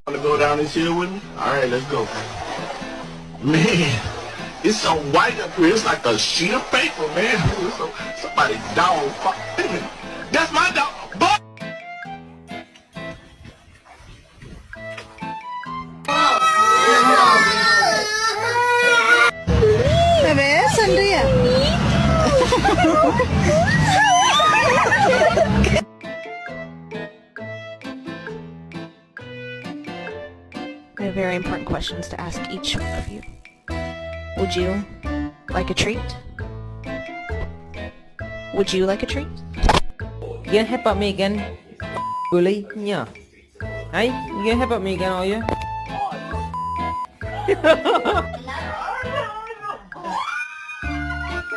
Wanna go down this hill with me? Alright, let's go. Man, it's so white up here. It's like a sheet of paper, man. So, somebody's dog. Wait a minute. That's my dog. But Bebé, sonríe. I have very important questions to ask each of you. Would you like a treat? Would you like a treat? You gonna help out me again, bully? Yeah. Hey, you gonna help out me again, are you?